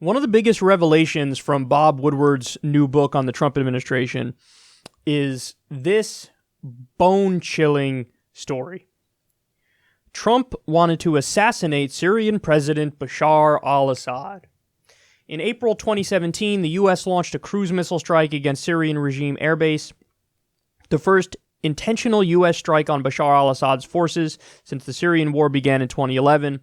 One of the biggest revelations from Bob Woodward's new book on the Trump administration is this bone-chilling story. Trump wanted to assassinate Syrian President Bashar al-Assad. In April 2017, the U.S. launched a cruise missile strike against Syrian regime airbase, the first intentional U.S. strike on Bashar al-Assad's forces since the Syrian war began in 2011.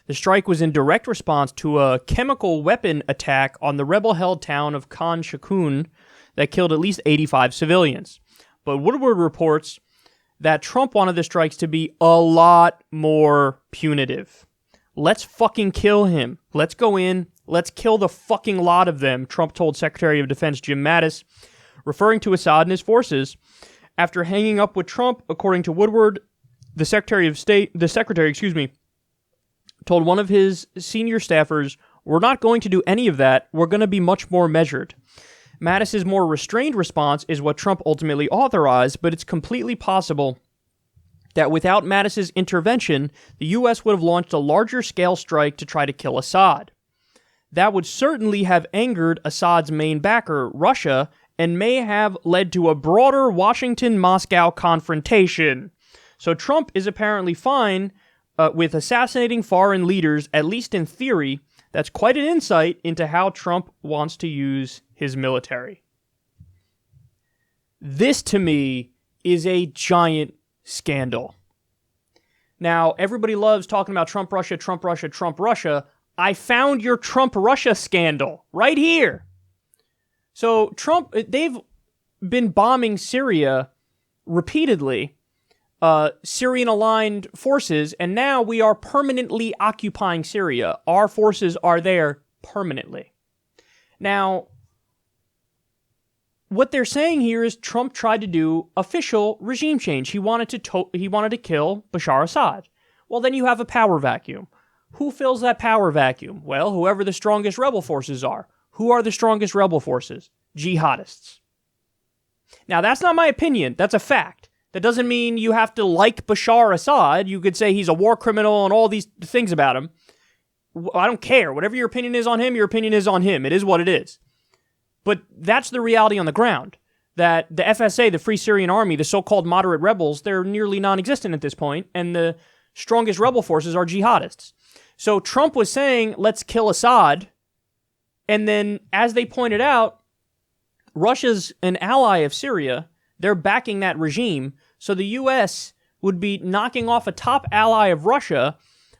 The strike was in direct response to a chemical weapon attack on the rebel-held town of Khan Shaykhun that killed at least 85 civilians. But Woodward reports that Trump wanted the strikes to be a lot more punitive. Let's fucking kill him. Let's go in. Let's kill the fucking lot of them, Trump told Secretary of Defense Jim Mattis, referring to Assad and his forces. After hanging up with Trump, according to Woodward, the Secretary, told one of his senior staffers, "We're not going to do any of that. We're going to be much more measured." Mattis's more restrained response is what Trump ultimately authorized, but it's completely possible that without Mattis's intervention, the U.S. would have launched a larger-scale strike to try to kill Assad. That would certainly have angered Assad's main backer, Russia, and may have led to a broader Washington-Moscow confrontation. So Trump is apparently fine with assassinating foreign leaders, at least in theory. That's quite an insight into how Trump wants to use his military. This, to me, is a giant scandal. Now, everybody loves talking about Trump, Russia, Trump, Russia, Trump, Russia. I found your Trump, Russia scandal right here. So Trump, they've been bombing Syria repeatedly, Syrian-aligned forces, and now we are permanently occupying Syria. Our forces are there permanently. Now, what they're saying here is Trump tried to do official regime change. He wanted to kill Bashar Assad. Well, then you have a power vacuum. Who fills that power vacuum? Well, whoever the strongest rebel forces are. Who are the strongest rebel forces? Jihadists. Now, that's not my opinion. That's a fact. That doesn't mean you have to like Bashar Assad. You could say he's a war criminal and all these things about him. I don't care. Whatever your opinion is on him, your opinion is on him. It is what it is. But that's the reality on the ground. That the FSA, the Free Syrian Army, the so-called moderate rebels, they're nearly non-existent at this point, and the strongest rebel forces are jihadists. So Trump was saying, let's kill Assad, and then, as they pointed out, Russia's an ally of Syria. They're backing that regime. So the U.S. would be knocking off a top ally of Russia,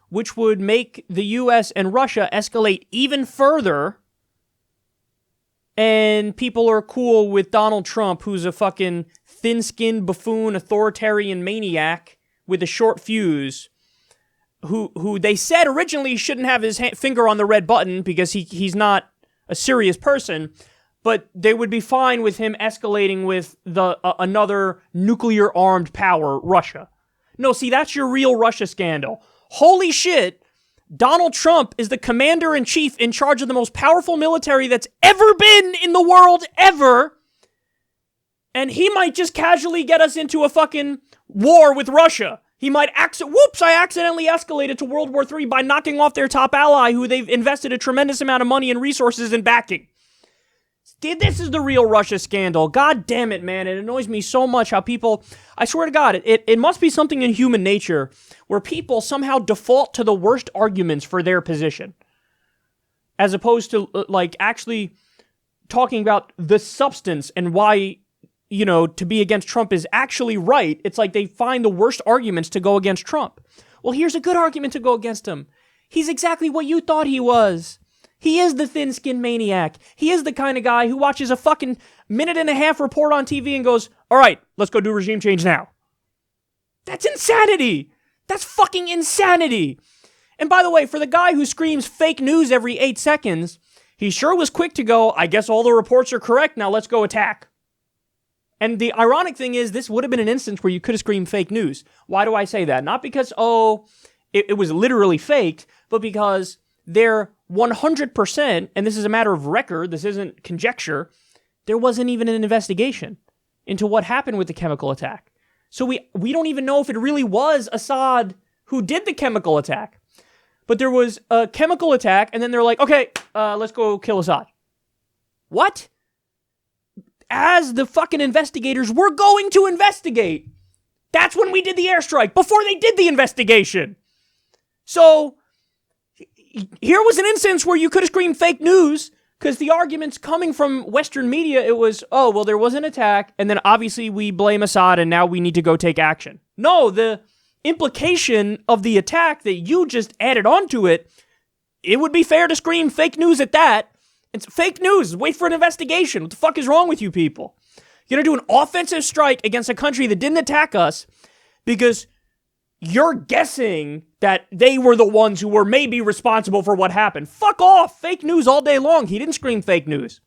which would make the U.S. and Russia escalate even further. And people are cool with Donald Trump, who's a fucking thin-skinned buffoon, authoritarian maniac with a short fuse, who they said originally shouldn't have his finger on the red button because he's not a serious person, but they would be fine with him escalating with another nuclear-armed power, Russia. No, see, that's your real Russia scandal. Holy shit, Donald Trump is the commander-in-chief in charge of the most powerful military that's ever been in the world, ever, and he might just casually get us into a fucking war with Russia. He might I accidentally escalated to World War III by knocking off their top ally who they've invested a tremendous amount of money and resources in backing. This is the real Russia scandal. God damn it, man. It annoys me so much how people, I swear to God, it must be something in human nature where people somehow default to the worst arguments for their position. As opposed to, actually talking about the substance and why, to be against Trump is actually right. It's like they find the worst arguments to go against Trump. Well, here's a good argument to go against him. He's exactly what you thought he was. He is the thin-skinned maniac. He is the kind of guy who watches a fucking minute-and-a-half report on TV and goes, all right, let's go do regime change now. That's insanity. That's fucking insanity. And by the way, for the guy who screams fake news every 8 seconds, he sure was quick to go, I guess all the reports are correct, now let's go attack. And the ironic thing is, this would have been an instance where you could have screamed fake news. Why do I say that? Not because, it was literally faked, but because they're 100%, and this is a matter of record, this isn't conjecture, there wasn't even an investigation into what happened with the chemical attack. So we don't even know if it really was Assad who did the chemical attack. but there was a chemical attack, and then they're like, okay, let's go kill Assad. What? As the fucking investigators were going to investigate. That's when we did the airstrike, before they did the investigation. So, here was an instance where you could have screamed fake news, because the arguments coming from Western media, it was, oh, well, there was an attack, and then obviously we blame Assad, and now we need to go take action. No, the implication of the attack that you just added onto it, it would be fair to scream fake news at that. It's fake news. Wait for an investigation. What the fuck is wrong with you people? You're going to do an offensive strike against a country that didn't attack us because you're guessing that they were the ones who were maybe responsible for what happened. Fuck off. Fake news all day long. He didn't scream fake news.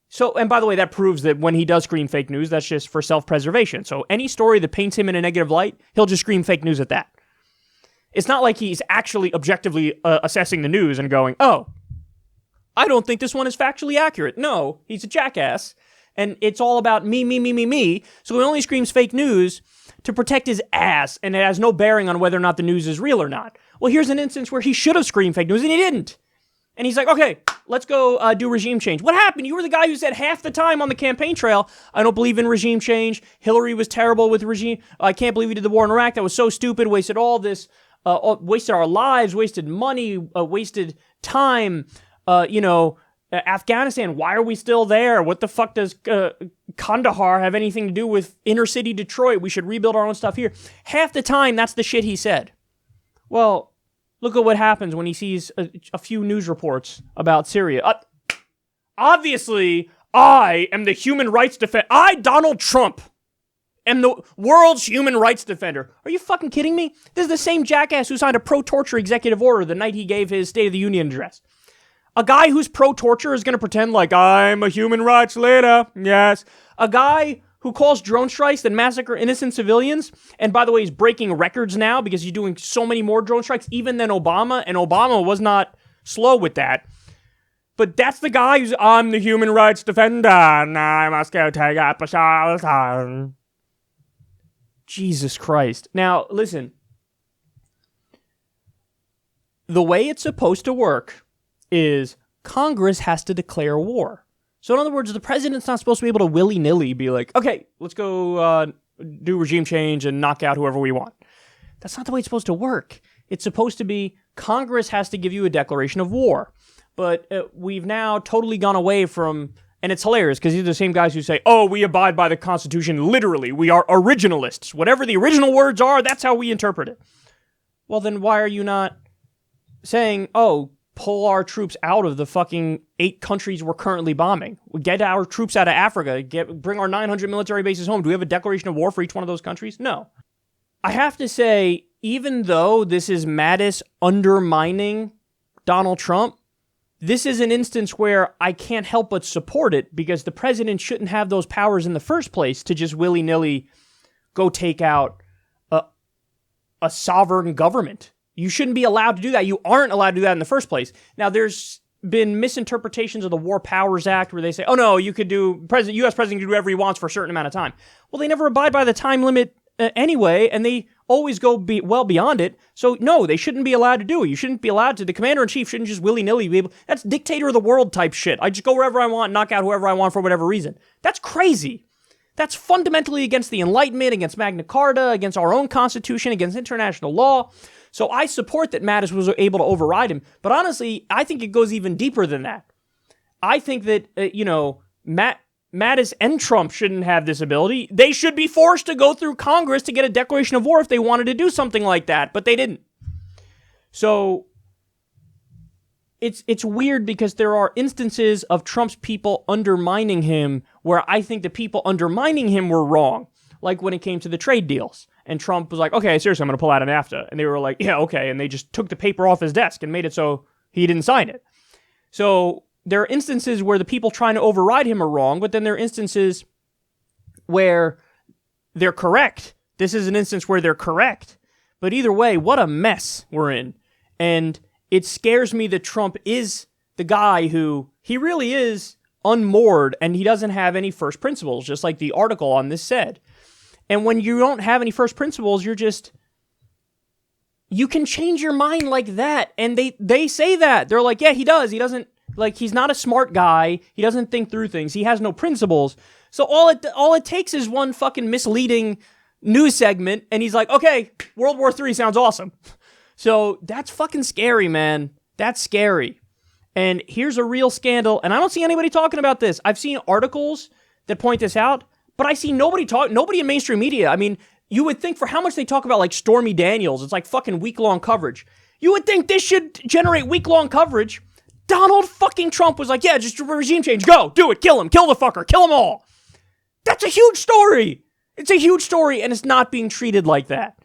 So, and by the way, that proves that when he does scream fake news, that's just for self-preservation. So any story that paints him in a negative light, he'll just scream fake news at that. It's not like he's actually objectively assessing the news and going, oh, I don't think this one is factually accurate. No, he's a jackass. And it's all about me. So he only screams fake news to protect his ass, and it has no bearing on whether or not the news is real or not. Well, here's an instance where he should have screamed fake news, and he didn't. And he's like, okay, let's go do regime change. What happened? You were the guy who said half the time on the campaign trail, I don't believe in regime change. Hillary was terrible with regime. I can't believe we did the war in Iraq. That was so stupid. Wasted all this, wasted our lives, wasted money, wasted time. Afghanistan, why are we still there? What the fuck does Kandahar have anything to do with inner city Detroit? We should rebuild our own stuff here. Half the time, that's the shit he said. Well, look at what happens when he sees a few news reports about Syria. Obviously, I am the human rights defender. I, Donald Trump, am the world's human rights defender. Are you fucking kidding me? This is the same jackass who signed a pro-torture executive order the night he gave his State of the Union address. A guy who's pro-torture is going to pretend like, I'm a human rights leader. Yes. A guy who calls drone strikes that massacre innocent civilians, and by the way, he's breaking records now because he's doing so many more drone strikes even than Obama, and Obama was not slow with that. But that's the guy who's, I'm the human rights defender, and I must go take up Assad. Jesus Christ. Now, listen. The way it's supposed to work is Congress has to declare war. So in other words, the president's not supposed to be able to willy-nilly be like, okay, let's go do regime change and knock out whoever we want. That's not the way it's supposed to work. It's supposed to be Congress has to give you a declaration of war. But we've now totally gone away from, and it's hilarious because these are the same guys who say, oh, we abide by the Constitution literally. We are originalists. Whatever the original words are, that's how we interpret it. Well, then why are you not saying, oh, pull our troops out of the fucking 8 countries we're currently bombing? We get our troops out of Africa, bring our 900 military bases home. Do we have a declaration of war for each one of those countries? No. I have to say, even though this is Mattis undermining Donald Trump, this is an instance where I can't help but support it because the president shouldn't have those powers in the first place to just willy-nilly go take out a sovereign government. You shouldn't be allowed to do that. You aren't allowed to do that in the first place. Now, there's been misinterpretations of the War Powers Act where they say, oh no, you could do, U.S. president can do whatever he wants for a certain amount of time. Well, they never abide by the time limit anyway, and they always go well beyond it. So no, they shouldn't be allowed to do it. You shouldn't be allowed to. The commander-in-chief shouldn't just willy-nilly be able, that's dictator of the world type shit. I just go wherever I want, knock out whoever I want for whatever reason. That's crazy. That's fundamentally against the Enlightenment, against Magna Carta, against our own Constitution, against international law. So I support that Mattis was able to override him. But honestly, I think it goes even deeper than that. I think that, Mattis and Trump shouldn't have this ability. They should be forced to go through Congress to get a declaration of war if they wanted to do something like that, but they didn't. So it's weird because there are instances of Trump's people undermining him where I think the people undermining him were wrong. Like when it came to the trade deals. And Trump was like, okay, seriously, I'm going to pull out an NAFTA. And they were like, yeah, okay. And they just took the paper off his desk and made it so he didn't sign it. So there are instances where the people trying to override him are wrong, but then there are instances where they're correct. This is an instance where they're correct. But either way, what a mess we're in. And it scares me that Trump is the guy who, he really is unmoored and he doesn't have any first principles, just like the article on this said. And when you don't have any first principles, you're just, you can change your mind like that. And they say that. They're like, yeah, he does. He doesn't, like, he's not a smart guy. He doesn't think through things. He has no principles. So all it takes is one fucking misleading news segment, and he's like, okay, World War III sounds awesome. So that's fucking scary, man. That's scary. And here's a real scandal, and I don't see anybody talking about this. I've seen articles that point this out, but I see nobody in mainstream media. I mean, you would think for how much they talk about, like, Stormy Daniels, it's like fucking week-long coverage. You would think this should generate week-long coverage. Donald fucking Trump was like, yeah, just regime change. Go, do it, kill him, kill the fucker, kill them all. That's a huge story. It's a huge story, and it's not being treated like that.